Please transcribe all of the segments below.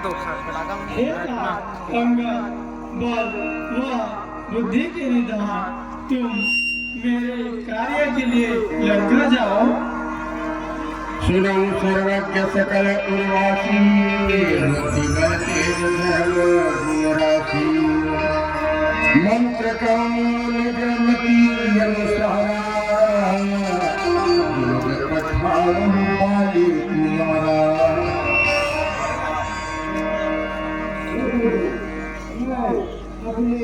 तो अंग बल व बुद्धि के निधान तुम मेरे कार्य के लिए लंका जाओ। सुनो सर्वज्ञ सकल उर्वासी राशि मंत्र कामती अपनी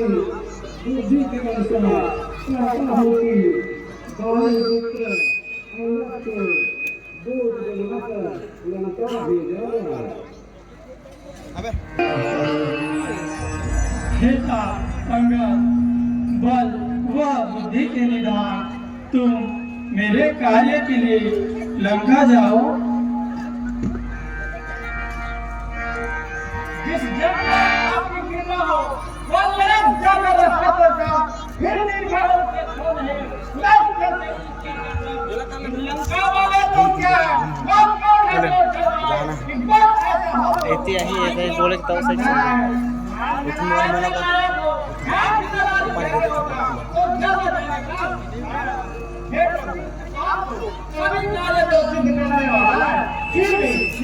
बुद्धि के अनुसार बल व बुद्धि के निधान तुम मेरे कार्य के लिए लंका जाओ। जिस जगह आपकी कृपा हो वो मेरे जाकर रहते का फिर निर्भर के सोने लाभ करते लंका वाले तो क्या कौन कौन है इतनी ही है बोले तो से इतना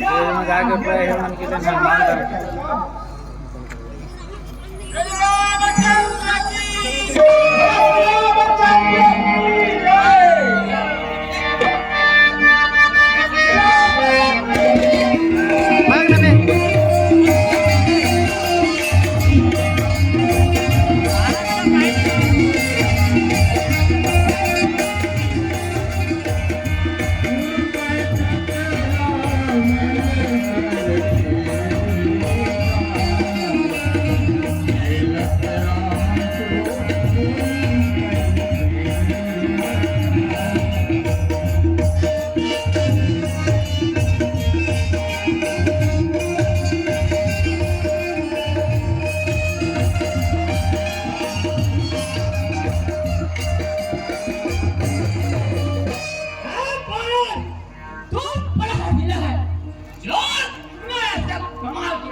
मैंने जाके पूरा मन के सम्मान कर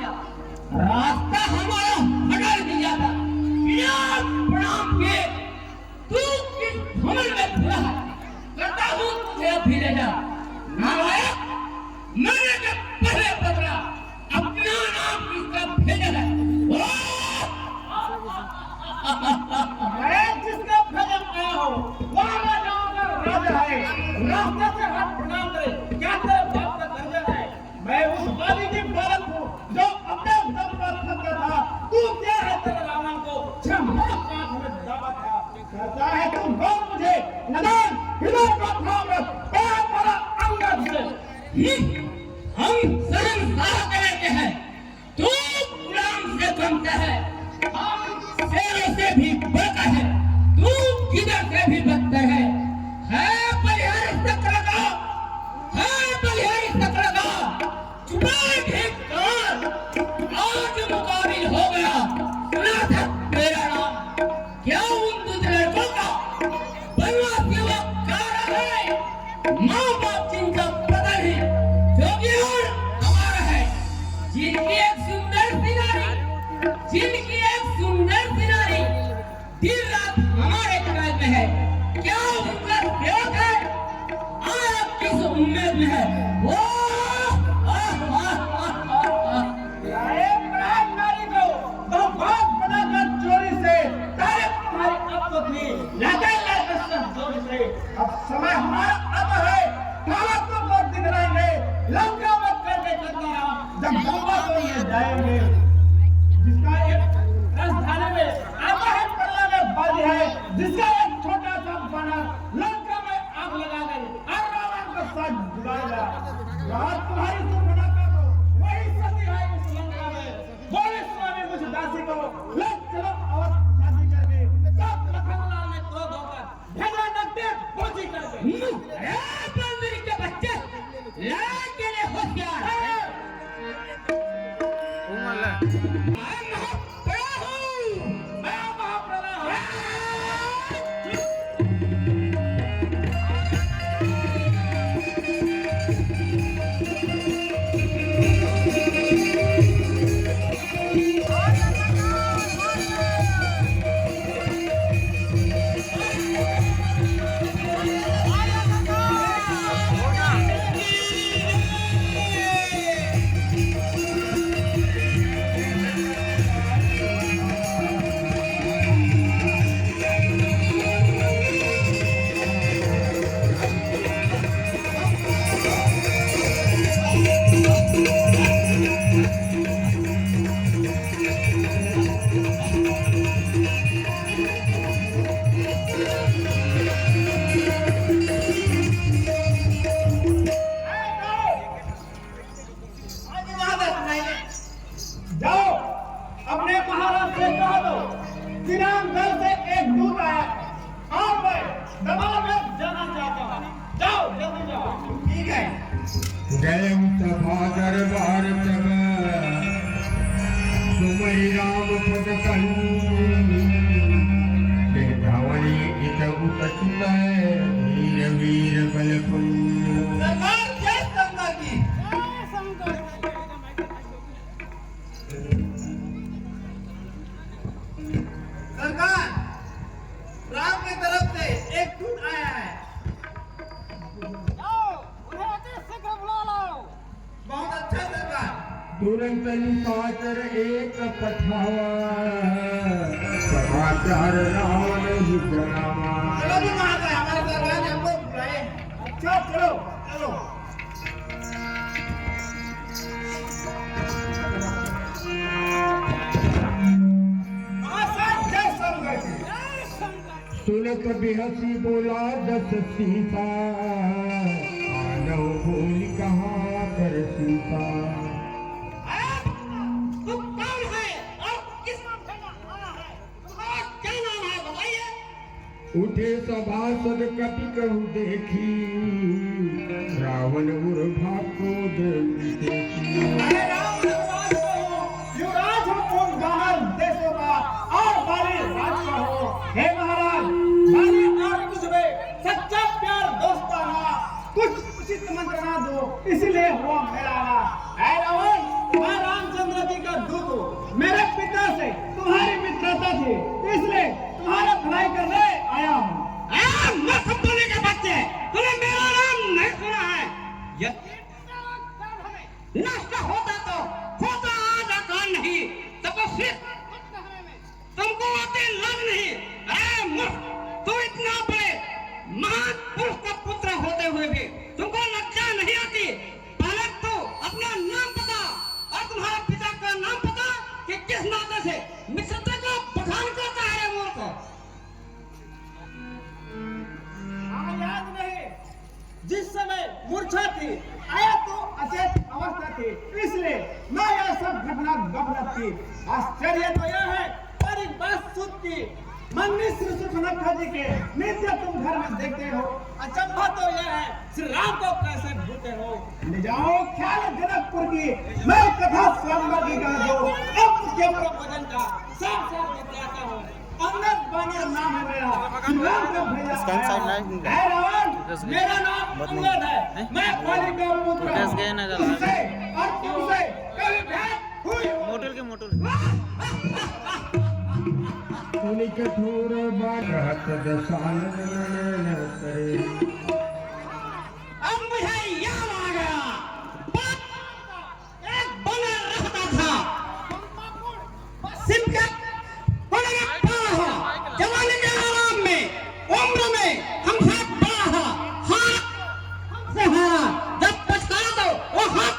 रास्ता हमारा हटा दिया था बिना प्रणाम के तू किस भूल में खुला है करता हूँ तुझे अभी ले जा नालायक मैंने जब पहले बदला अपना नाम किसका भेजा है मैं जिसका भजन आया हूँ वहाँ मैं जाऊँगा राजा है रास्ते से हाथ प्रणाम करे क्या तेरे बाप का दर्जा है मैं उस वादी की बालक हूँ जो अपने दम पर थका था तू क्या है तेरे रावण को छह कांच में दबा था करता है तू कौन मुझे नदान हिलो का थाम बड़ा बड़ा अंगद से हम संसार करते हैं तू गुलाम से बनता है हम शेरों से भी बढ़ता है तू किधर से भी बदतर है बलिहारी तक लगा है बलिहारी तक लगा चुपाई ठीक कर आज मुकाबिल हो गया सुना था मेरा नाम क्या उन दूसरे लड़कों का बनवा सेवा कर रहा है माँ बाप जिनका पता नहीं जो कि और हमारा है जिनकी एक सुंदर सिनारी दिन रात हमारे कमाल में है क्या उनका सेवक है आप किस उम्मीद में है वो अब समय हमारा अब है भारत को वोट दिखाएंगे लंका मत करके करना जब गंगा को ये जाएंगे जिसका एक राजधानी में आधा है पल्ला में बाजी है जिसका एक छोटा सा बना लंका में आग लगा गई और रावण को साथ जुड़ाएगा रात तुम्हारी से बना कर दो वही सती है इस लंका में बोले स्वामी मुझ दासी को ले चलो और शादी करके तब लखनलाल ने क्रोध होकर भेजा नकदे फौजी करके बंदरी के बच्चे लाके ने होशियार गए सभा दरबार तब सुमई राम पद धावनी इत उतचित वीर वीर बल सरकार जय गंगा की। सरकार राम की तरफ से एक दूत आया है। बहुत अच्छा सरकार। तुरंत निशाचर एक पठावा समाचार रावण ही जनावा। चलो भी वहां गए, हमारे सरकार ने हमको बुलाए। अच्छा चलो चलो। महासाथ जय शंकर की। सुनत बिहसी बोला दस सीता आनव भूल कहाँ कर सीता। तुम कौन है और किस नाम से आया है? तुम्हारा क्या नाम है बताइए। उठे सभासद कपि कहु देखी रावण उर्भा क्रोध देखी। अरे राम युवराज हो, युवराज हो तुम गहन देशों का और बाली राज का हो। हे महाराज, बाली और मुझमें सच्चा प्यार दोस्ताना कुछ उचित मंत्रणा दो, इसलिए हुआ मेरा आना। हे रावण, मैं रामचंद्र जी का दूत हूँ। मेरे पिता से तुम्हारी मित्रता थी, इसलिए तुम्हारा भलाई करने आया हूँ। मत बोलने के बच्चे, तूने मेरा नाम नहीं सुना है। यदि नष्ट होता तो होता आज आकान नहीं, तपस्वी तुमको आते लाभ नहीं। अरे मूर्ख, तू इतना बड़े महान पुरुष का पुत्र होते हुए भी तुमको लज्जा नहीं आती। पहले तो अपना नाम पता और तुम्हारे पिता का नाम पता कि किस नाते से मित्रता को बखान करता है। मूर्ख, याद नहीं जिस समय मूर्छा थी, आया तो अचेत अवस्था थी, इसलिए मैं यह सब घटना गफलत थी। आश्चर्य तो यह है और एक बात सुध की मंगनी श्री सुखनखा जी के नित्य तुम घर में देखते हो। अचंभा तो यह है श्री राम को कैसे भूलते हो। ले जाओ ख्याल जनकपुर की मैं कथा स्वयंवर की कह दो। अब उसके भजन का साफ साफ बतलाता हूँ। अंगद बानर नाम है मेरा, राम का भेजा है रावण। मेरा नाम अंगद है, मैं बाली का पुत्र हूँ। तुमसे और तुमसे कभी भेंट हुई हो? मोटल के मोटल सुनि कठोर बात दशान न करे। अब मुझे याद आ गया, एक बानर रहता था, सिमकत जवानी के आराम में, उम्र में हमसे बड़ा था, हाथ हमसे हारा, जब पछताया तो वो हाथ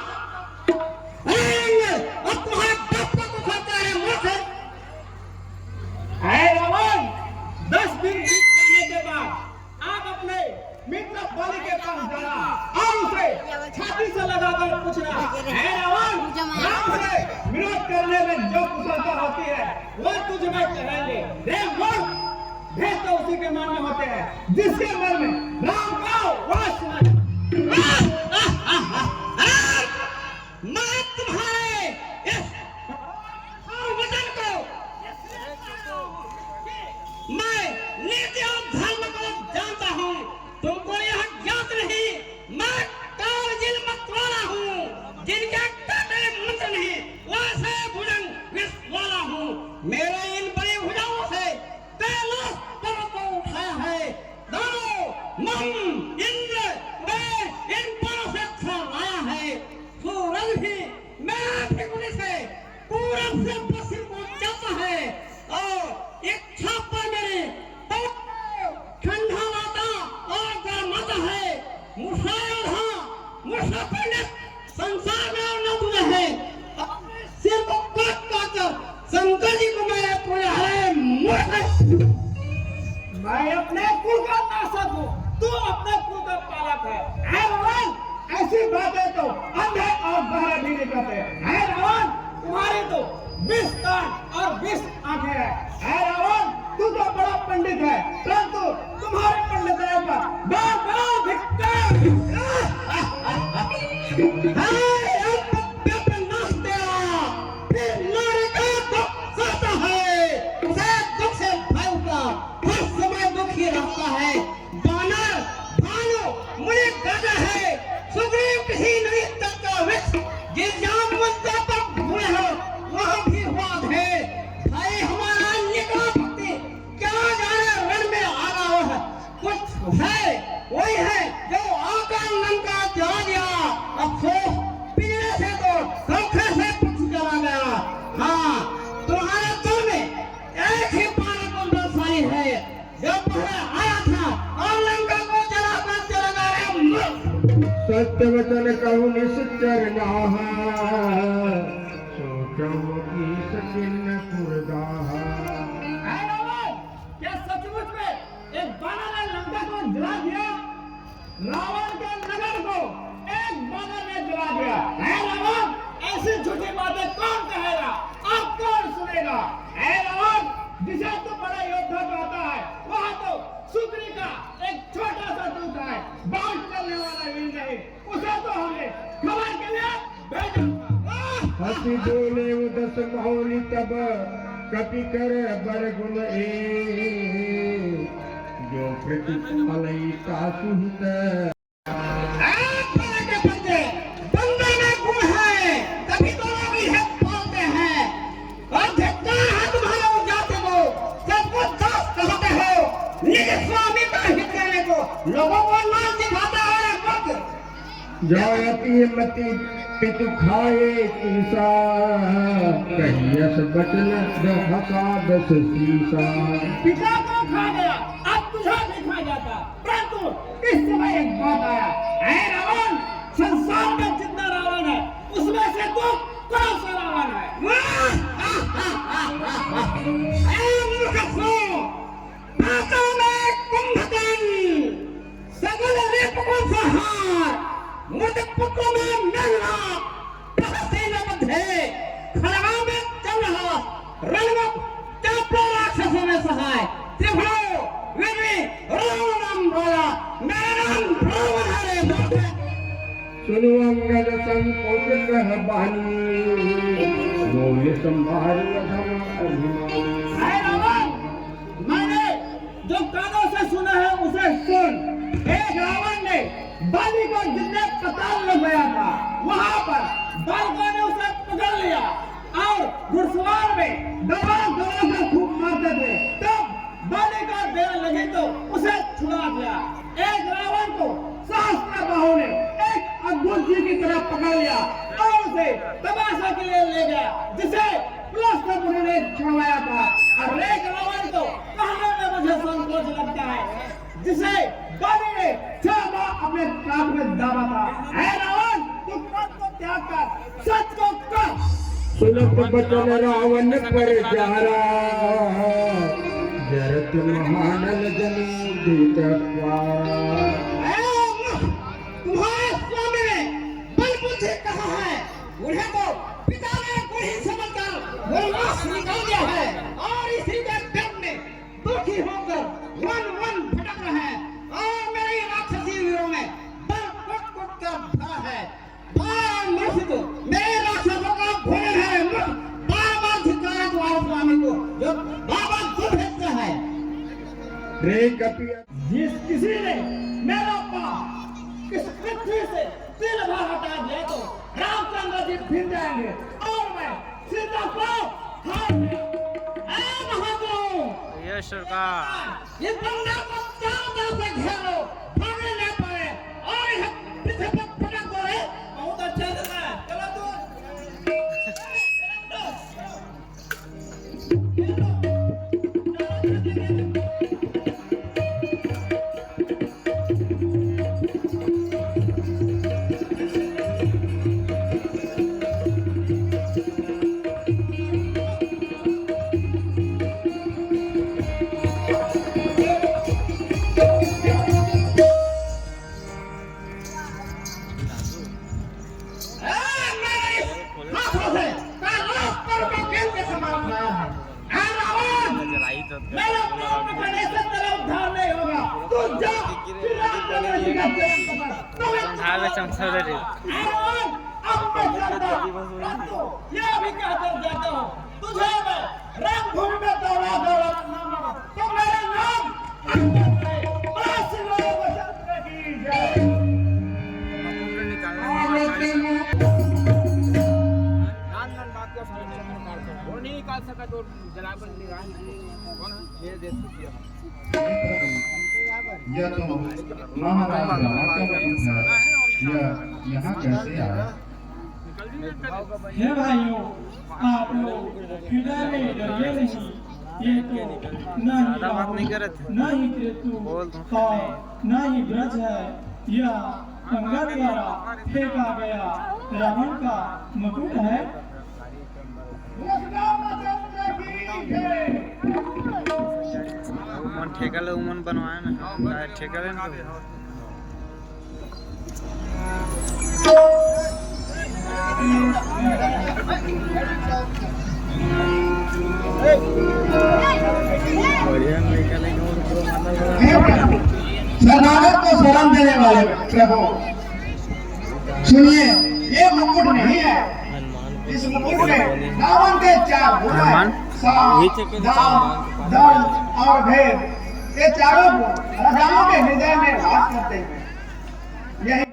अब तुम्हारे बाप को कुछ होता है। मुझसे है रावण, 10 दिन बीत जाने के बाद आप अपने मित्र बाली के पास जाना और उसे छाती से लगाकर पूछना, है रावण, राम से विरोध करने में जो कुशलता होती है वह तुझ में कहेंगे। भेद तो उसी के मन में होते हैं जिसके मन में राम का वास है। मैं तुम्हारे इस वचन को, मैं नीति और धर्म को जानता हूँ, तुमको यह ज्ञात नहीं। मैं कालजिल मतवाला हूँ, जिनके काटे मंत्र नहीं, वैसे भुजंग विष वाला हूँ। मेरे इन बड़ी भुजाओं से कैलाश पर्वत को उठाया है। दोनों मन इंद्र मैं इन पर वही है जो आकर लंका जला दिया। अफसोस पीने से तो धोखे से कुछ चला गया। हाँ, तुम्हारे दिल में एक ही बात बंदोसाई है जो पहले आया था और लंका को जलाकर चला गया। सत्य वचन कहूँ निश्चर नाहा सोचो की सकिन पुरदाहा। क्या सचमुच में एक बानर ने लंका को जला दिया? रावण के नगर को एक बानर ने जला दिया है। रावण, ऐसी झूठी बातें कौन कहेगा और कौन सुनेगा? है रावण, जिसे तो बड़ा योद्धा कहता है, वहाँ तो सुग्रीव का एक छोटा सा दूत है, बाढ़ चलने वाला भी नहीं। उसे तो हमने खबर के लिए भेजा। हसी बोले उदस मौली तब कपि कर बरगुन ए जो प्रतिफलई तासुहित। के बंदे बंदे में गुण है, तभी तो लोग इसे बोलते हैं। और धिक्कार है तुम्हारे उस जाति को, सबको दास कहते हो। निज स्वामी का हित करने को लोगों को नाम दिखाता है। वक्त जायती मति पितु खाए तीसा कहियस बचन हसा दस सीसा। पिता को खा गया, अब तुझे भी खा जाता। परंतु इस समय एक बात आया है रावण, संसार में जितना रावण है उसमें से तो कौन सा रावण है? मूर्ख सुन, बातों में कुंभकर्ण, सगल रिपुओं से हार, मुझ पुत्रों में मेघना, प्रहसीन बंधे, खड़गा में चल रहा, रणवक चापो राक्षसों में सहाय, त्रिभुवो विधि राम बोला, मेरा नाम रावण है रे मोटे। सुनु अंगद संकोच कह बानी बोले संभार लधम अभिमानी। है रावण, मैंने जो कानों से सुना है उसे सुन। एक रावण ने बाली को जितने पताल लगाया था, वहां पर बालकों ने उसे पकड़ लिया और घुड़सवार में दबा दबा कर खूब मारते थे। तब बाली का देर लगी तो उसे छुड़ा दिया। एक रावण को सहस्त्रबाहु ने एक अद्भुत जी की तरह पकड़ लिया और उसे तमाशा के लिए ले गया, जिसे पुलस्त्य मुनि ने छुड़वाया था। और एक रावण को कहने में मुझे संकोच लगता है, जिसे बाली ने 6 बार अपने कान में दाबा था। है रावण, तू पद को त्याग कर सच को कह। सुनत बचन रावण पर जारा जरत महानल जनी दीत तुम्हारे स्वामी ने बल बुद्धि कहा है, उन्हें तो पिता ने गुणी समझकर वनवास निकाल दिया है और इसी के पेट में दुखी होकर वन वन भटक रहे हैं और मेरी राक्षसी वीरों में बल कुट कुट कर भरा है। तो मेरे राक्षसों का भोजन है, बार बार धिक्कार तुम्हारे स्वामी को जो बार बार दुख भेजता है। रे कपिया जिस किसी ने मेरा पाप इस पृथ्वी से तिल भर हटा दिया तो रामचंद्र जी फिर जाएंगे और मैं सीता को हार ये सरकार इस बंदा को चारों तरफ से घेरो, भागने न पाए और इसे पीछे पर पटक दो। बहुत अच्छा लगा, चलो तू जलाई तो मेरा प्राण पकड़ने से तेरा उद्धार नहीं होगा। तू जा, श्री रामचंद्र जी का चरण पकड़। संधार में चमचा दे। परंतु यह भी कहकर जाता हूँ, तुझे मैं रणभूमि में दौड़ा दौड़ा ना मारूं तो मेरा नाम यह तो महाराज यह यहाँ कैसे आया? हे भाइयों, आप लोग हृदय में डरिए नहीं। ये तो न ही राहुल, न ही केतु और न ही ब्रज है। यह गंगा द्वारा फेंका गया रावण का मुकुट है। उमन ठेका ले उमन बनवाए ना ठेका ले शरणागत को शरण देने वाले प्रभु सुनिए, ये मुकुट नहीं है। इस मुकुट में रावण के 4 गुण हैं, साम, दाम, दम और भेद। ये चारों गुण राजाओं के हृदय में वास करते हैं। यही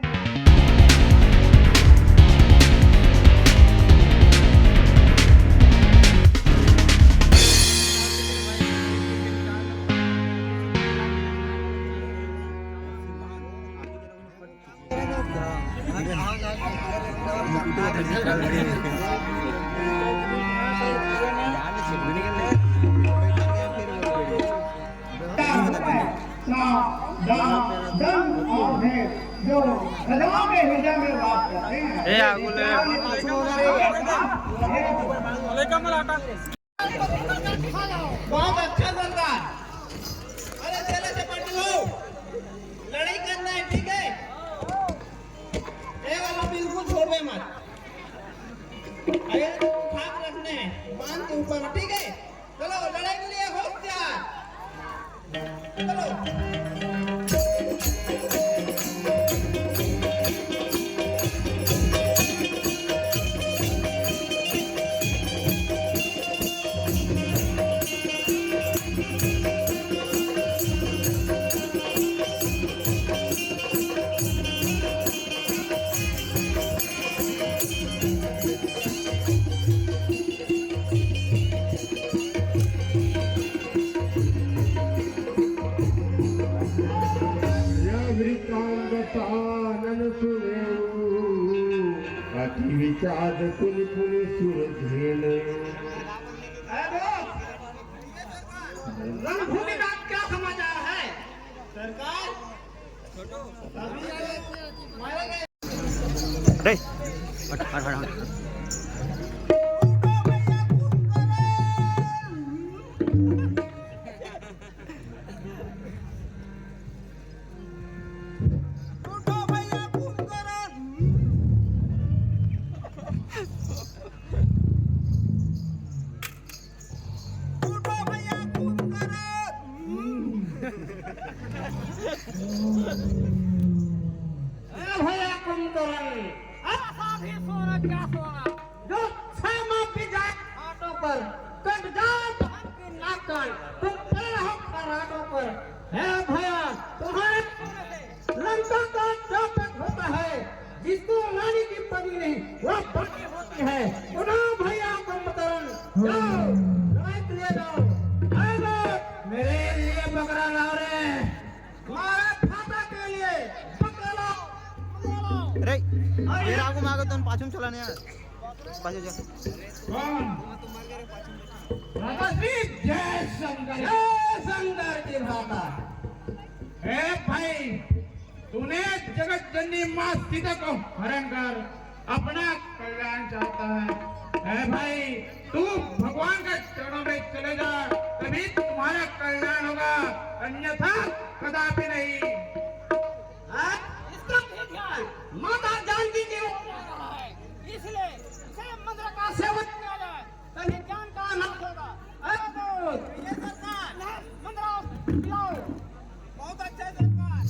जो राजाओं के हृदय में वास करते हैं। बहुत अच्छा सरदार। अरे चले से पट्टी हो, लड़ाई करना है, ठीक है? ये वाला बिल्कुल छोड़ दे मत। अरे ठाक रखने हैं, बांध के ऊपर, ठीक है? चलो लड़ाई के लिए हो तैयार। चलो। विचार कुल कुल सूरज रणभूमि का क्या समाचार है सरकार? भैया कुंभकर्ण, ऐसा भी सोना क्या सोना जो 6 माह की जाए हाथों पर कट जाए आपकी नाकन, तुम पैर हो खराटों पर। है भैया तुम्हारे लंका का जातक होता है, जिसको रानी की पत्नी नहीं वह पत्नी होती है। उठाओ भैया कुंभकर्ण, जाओ लड़ाई के लिए जाओ। मेरे लिए बकरा लाओ रे, तुम्हारे फाटा के लिए बकरा लाओ। अरे ये रागो मागो तो पाछुम चलाने यार पाछू जा राजा जी जय शंकर की भाता। ए भाई, तूने जगत जननी मां सीता को हरण कर अपना कल्याण चाहता है। ए भाई, तू भगवान के चरणों में चले जा, तभी तुम्हारा कल्याण होगा, अन्यथा कदापि नहीं। इसका ख्याल माता जानकी की ओर जा रहा है, इसलिए इसे मंत्र का सेवन किया जाए, तभी ज्ञान का नाश होगा। ये सरकार मंत्र पिलाओ। बहुत अच्छा सरकार।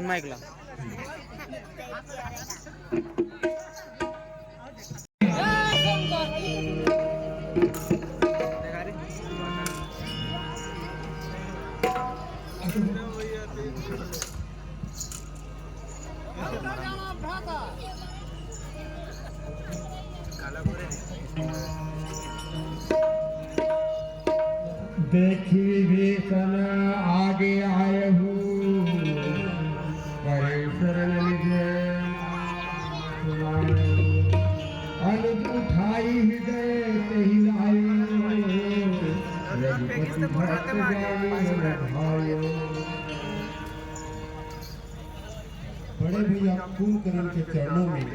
माइकला देखी भीषण आगे आए हूँ बड़े शरण अनुज उठाई हृदय से हिलाई रघुपति भक्त जाने भाई। बड़े भैया कुंभकर्ण के चरणों में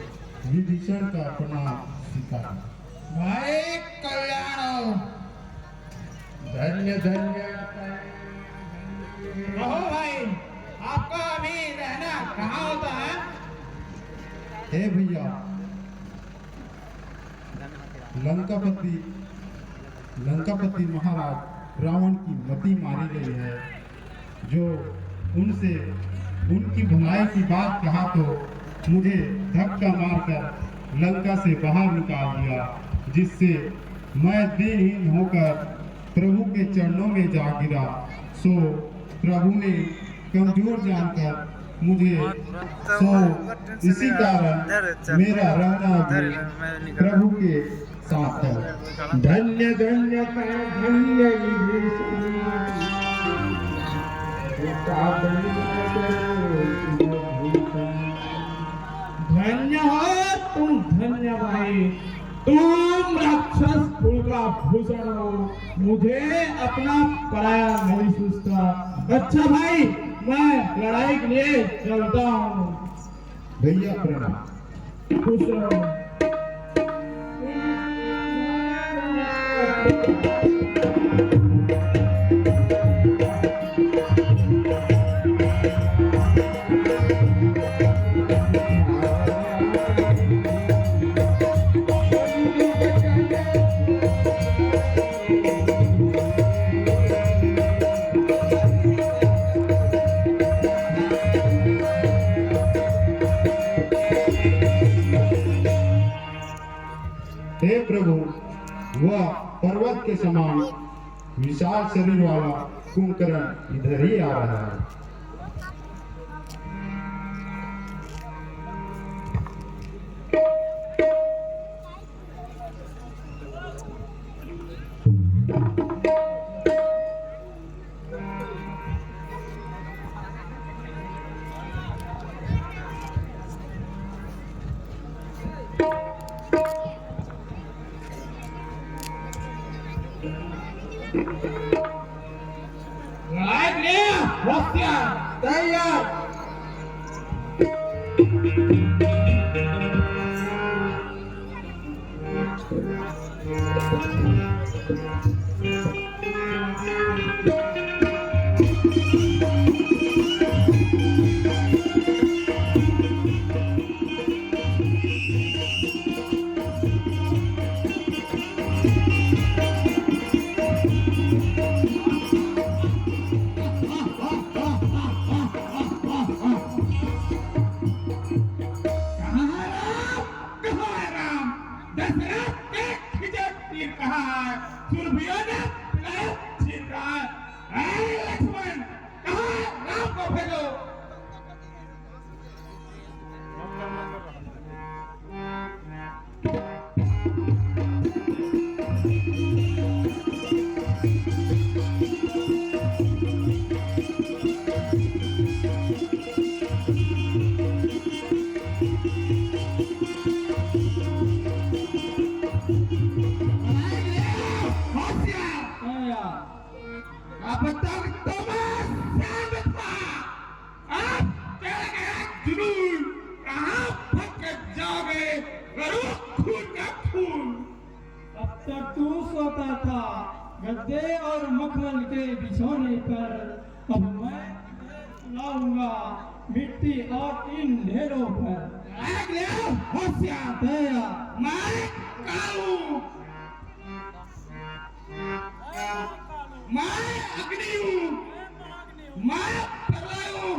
विभीषण का प्रणाम स्वीकार। भाई कल्याण धन्य धन्य कहो भाई, आपका अभी रहना कहाँ होता है? हे भैया, लंकापति महाराज रावण की मति मारी गई है। जो उनसे उनकी भलाई की बात कहा तो मुझे धक्का मारकर लंका से बाहर निकाल दिया, जिससे मैं देहहीन होकर प्रभु के चरणों में जा गिरा। सो प्रभु ने कमजोर जानकर मुझे इसी कारण मेरा रहना भी प्रभु के साथ है। धन्य धन्य धन्य धन्य हो तुम, धन्य भाई, तुम राक्षस कुल का भूषण हो, मुझे अपना पराया नहीं सोचता। अच्छा भाई, मैं लड़ाई के लिए चलता हूँ। भैया प्रणाम। खुश रहो। हे प्रभु, वह पर्वत के समान विशाल शरीर वाला कुंभकर्ण इधर ही आ रहा है। लड़ाई के लिए होशियार, तैयार। अब तक तुम्हें शांत था, अब तेरा गया जुनून कहाँ फंस जाओगे, करो खून का खून। अब तक तू सोता था गद्दे और मखमल के बिछौने पर, अब मैं लाऊंगा मिट्टी और इन ढेरों पर। अगले होशियार दया मैं कालू, मैं अग्नि हूँ, मैं प्रलय हूँ।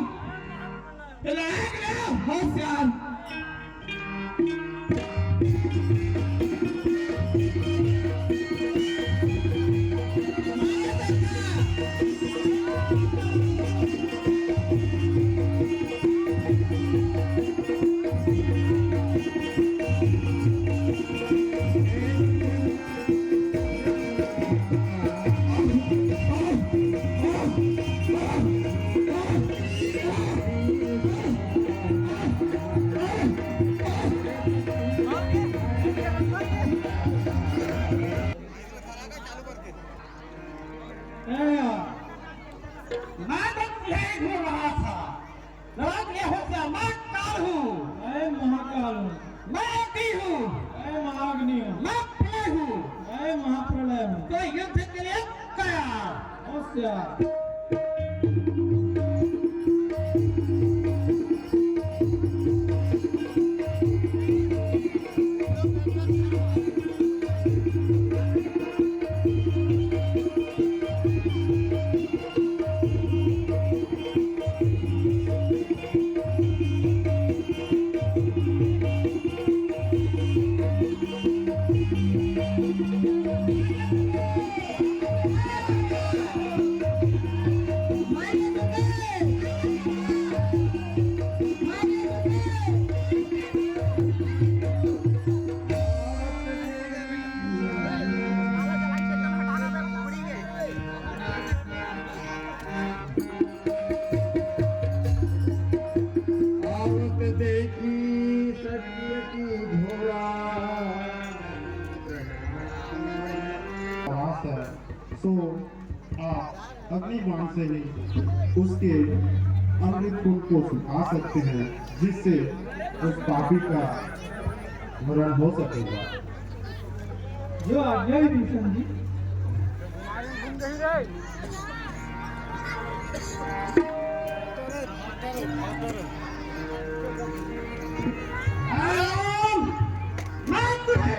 मैं तो यही घूम रहा था, लड़क ये हो गया, मैं काल हूँ, मैं महाकाल हूँ, मैं अति हूँ, मैं महाग्नि हूँ, मैं प्रलय हूँ, मैं महाप्रलय हूँ। तो युद्ध के लिए तैयार। होशियार। औरत देखी सत्य की घोड़ा आवाज है, सो आप अग्निबाण से ही उसके अमृत कुंड को सुखा सकते हैं, जिससे उस पापी का मरण हो सकेगा। जो आज्ञा है भीषण जी। मैं तुझे